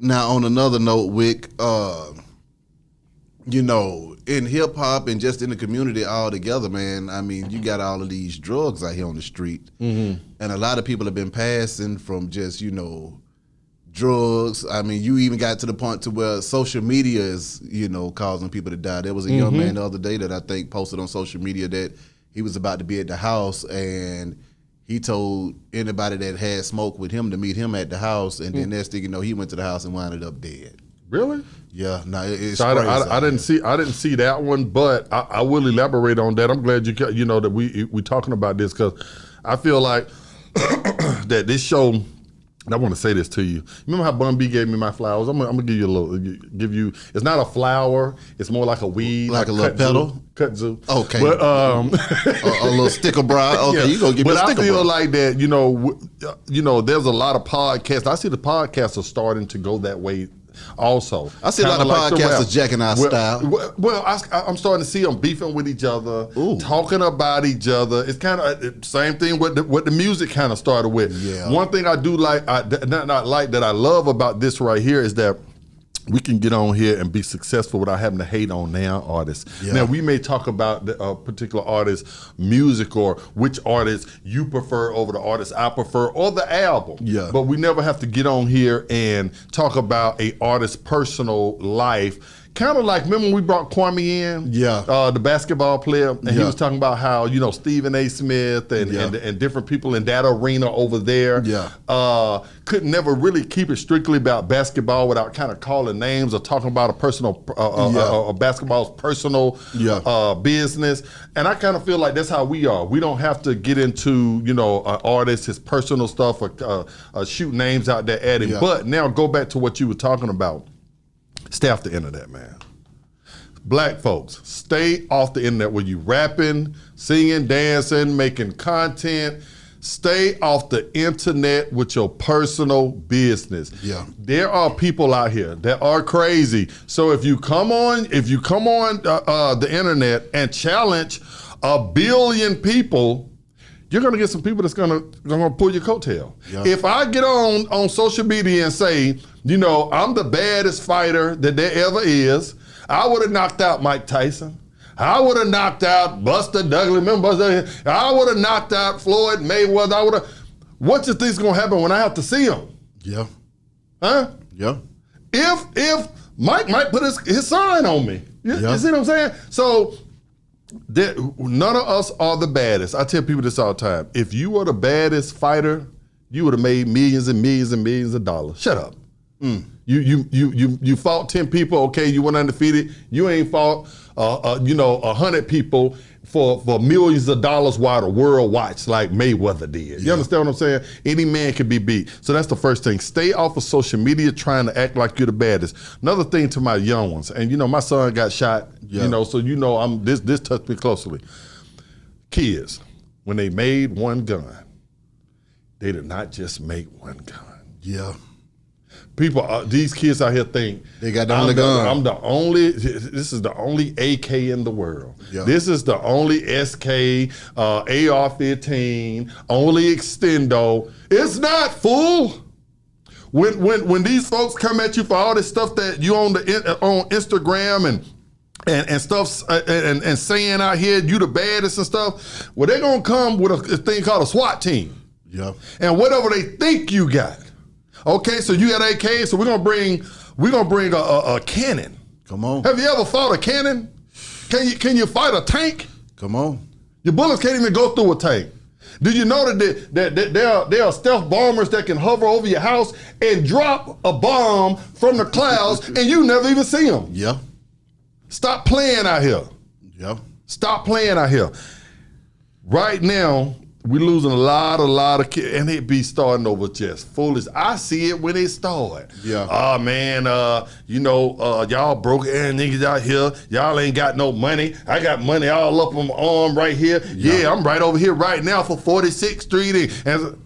Now, on another note, Wick, you know, in hip hop and just in the community altogether, man, I mean, you got all of these drugs out here on the street. And a lot of people have been passing from just, you know, drugs. I mean, you even got to the point to where social media is, you know, causing people to die. There was a young man the other day that I think posted on social media that he was about to be at the house and he told anybody that had smoked with him to meet him at the house, and then next thing you know, he went to the house and wound up dead. Really? Yeah, no, it's so crazy. I didn't see that one, but I will elaborate on that. I'm glad you know that we talking about this because I feel like that this show. And I want to say this to you. Remember how Bun B gave me my flowers? I'm gonna give you it's not a flower. It's more like a weed, like a little petal. Kudzu. Okay. But a little sticker bra. Okay, yeah. You gonna give me a sticker bra. But I feel like that. You know, there's a lot of podcasts. I see the podcasts are starting to go that way. Also, I see a lot of podcasts jacking our style. Well, I'm starting to see them beefing with each other, talking about each other. It's kind of same thing with the music kind of started with. Yeah. One thing I do like, not like that I love about this right here is that we can get on here and be successful without having to hate on now artists. Yeah. Now, we may talk about a particular artist's music or which artist you prefer over the artist I prefer or the album. Yeah. But we never have to get on here and talk about a artist's personal life. Kind of like, remember when we brought Kwame in? Yeah. The basketball player, and he was talking about how, you know, Stephen A. Smith and different people in that arena over there could never really keep it strictly about basketball without kind of calling names or talking about a personal, basketball's personal business. And I kind of feel like that's how we are. We don't have to get into, you know, an artist, his personal stuff or shoot names out there at him. Yeah. But now go back to what you were talking about. Stay off the internet, man. Black folks, stay off the internet when you rapping, singing, dancing, making content. Stay off the internet with your personal business. Yeah. There are people out here that are crazy. So if you come on the internet and challenge 1 billion people, you're gonna get some people that's gonna pull your coattail. Yeah. If I get on social media and say, you know, I'm the baddest fighter that there ever is, I would have knocked out Mike Tyson. I would have knocked out Buster Douglas. Remember Buster? I would have knocked out Floyd Mayweather. What you think's gonna happen when I have to see him? Yeah. Huh? Yeah. If Mike might put his sign on me. You see what I'm saying? So none of us are the baddest. I tell people this all the time. If you were the baddest fighter, you would have made millions and millions and millions of dollars. Shut up. You fought 10 people, okay, you went undefeated. You ain't fought 100 people for millions of dollars while the world watched like Mayweather did. You understand what I'm saying? Any man can be beat. So that's the first thing. Stay off of social media trying to act like you're the baddest. Another thing to my young ones, and you know, my son got shot, you know, so you know this touched me closely. Kids, when they made one gun, they did not just make one gun. Yeah. People, these kids out here think they got the only gun. This is the only AK in the world. Yeah. This is the only SK, AR-15, only extendo. It's not, fool. When these folks come at you for all this stuff that you on Instagram and stuff and saying out here you the baddest and stuff, well, they're gonna come with a thing called a SWAT team. Yeah. And whatever they think you got. Okay, so you got AK, so we're gonna bring a cannon. Come on. Have you ever fought a cannon? Can you fight a tank? Come on. Your bullets can't even go through a tank. Did you know that there are stealth bombers that can hover over your house and drop a bomb from the clouds and you never even see them? Yeah. Stop playing out here. Yeah. Stop playing out here. Right now, we're losing a lot of kids, and they be starting over just foolish. I see it when it start. Yeah. Oh man, y'all broke ass niggas out here. Y'all ain't got no money. I got money all up on my arm right here. Yeah, I'm right over here right now for 46th Street. And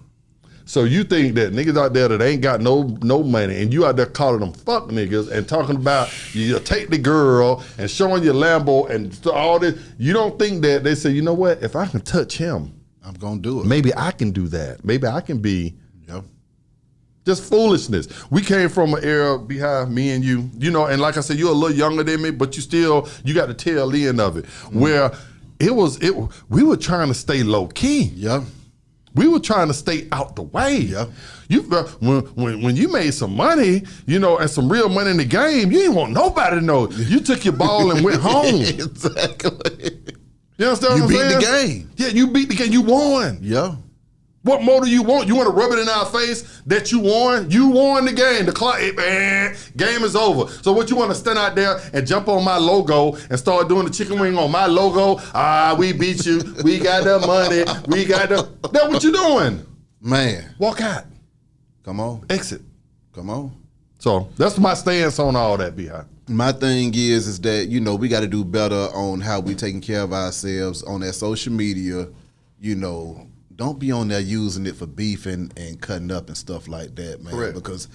so you think that niggas out there that ain't got no money, and you out there calling them fuck niggas and talking about you take the girl and showing your Lambo and all this. You don't think that they say, you know what? If I can touch him, I'm gonna do it. Maybe I can do that. Maybe I can be Just foolishness. We came from an era behind me and you, and like I said, you're a little younger than me, but you got the tail end of it, where we were trying to stay low key. Yeah. We were trying to stay out the way. Yeah. When you made some money, and some real money in the game, you didn't want nobody to know. You took your ball and went home. Exactly. You understand what I'm saying? You beat the game. Yeah, you beat the game. You won. Yeah. What more do you want? You want to rub it in our face that you won? You won the game. The clock, game is over. So what you want to stand out there and jump on my logo and start doing the chicken wing on my logo? We beat you. We got the money. That's what you doing. Man. Walk out. Come on. Exit. Come on. So that's my stance on all that, B.I. My thing is that, we got to do better on how we taking care of ourselves on that social media, Don't be on there using it for beef and cutting up and stuff like that, man. Correct. Because,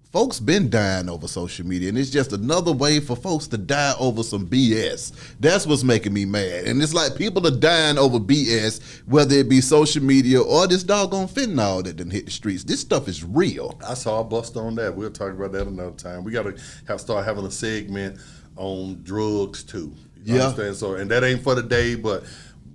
folks been dying over social media, and it's just another way for folks to die over some BS. That's what's making me mad. And it's like people are dying over BS, whether it be social media or this doggone fentanyl that done hit the streets. This stuff is real. I saw a bust on that. We'll talk about that another time. We got to start having a segment on drugs, too. You understand? So, and that ain't for the day, but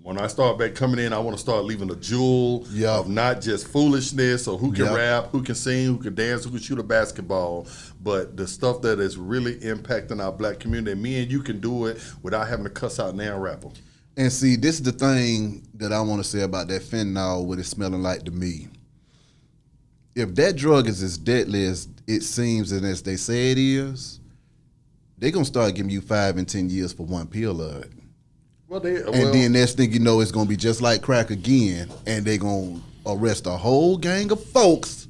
when I start back coming in, I want to start leaving a jewel of not just foolishness or who can rap, who can sing, who can dance, who can shoot a basketball, but the stuff that is really impacting our black community. And me and you can do it without having to cuss out now rapper. And see, this is the thing that I want to say about that fentanyl, what it's smelling like to me. If that drug is as deadly as it seems and as they say it is, they're going to start giving you 5 and 10 years for one pill of it. And then next thing you know, it's going to be just like crack again, and they're going to arrest a whole gang of folks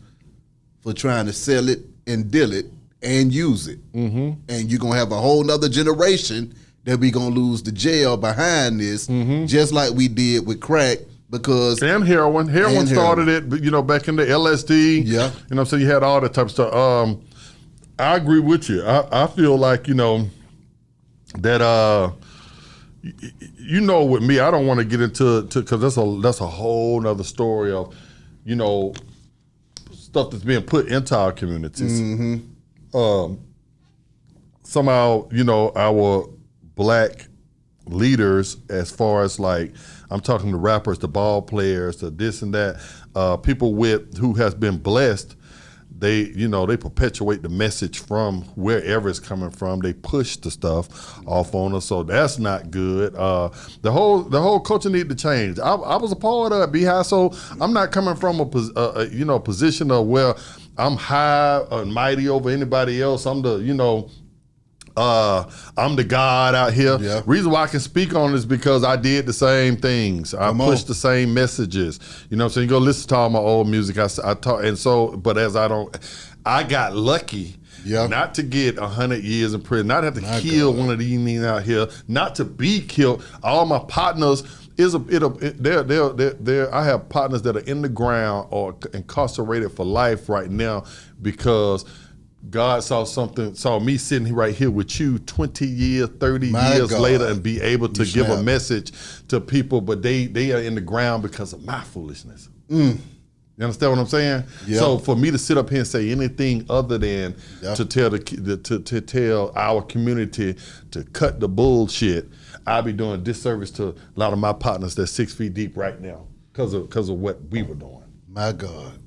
for trying to sell it and deal it and use it. Mm-hmm. And you're going to have a whole nother generation that we're going to lose the jail behind this, just like we did with crack. Because and heroin. Heroin started it, back in the LSD. Yeah. So you had all that type of stuff. I agree with you. I feel like, that with me, I don't want to get into because that's a whole nother story of, stuff that's being put into our communities. Mm-hmm. Somehow, our black leaders, as far as like, I'm talking to rappers, the ball players, the this and that, people who has been blessed. They perpetuate the message from wherever it's coming from. They push the stuff off on us, so that's not good. The whole culture need to change. I was a part of it, Beehive, so I'm not coming from a position of where I'm high and mighty over anybody else. I'm the I'm the God out here. Yeah. Reason why I can speak on this is because I did the same things. I pushed the same messages. So you go listen to all my old music. I talk, and so, but I got lucky. Yep. Not to get 100 years in prison, not have to kill one of these men out here, not to be killed. All my partners I have partners that are in the ground or incarcerated for life right now because God saw me sitting right here with you 20 years, 30 years later and be able to give a message to people, but they are in the ground because of my foolishness. You understand what I'm saying? Yep. So for me to sit up here and say anything other than to tell our community to cut the bullshit, I'll be doing a disservice to a lot of my partners that's 6 feet deep right now because of what we were doing. My God.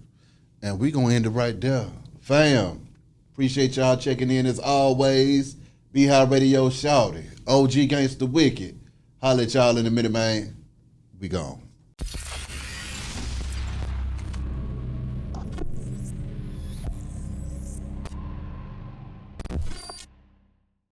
And we gonna end it right there. Fam. Appreciate y'all checking in as always. Beehive Radio Shouty. OG Gangsta Wicked. Holla at y'all in a minute, man. We gone.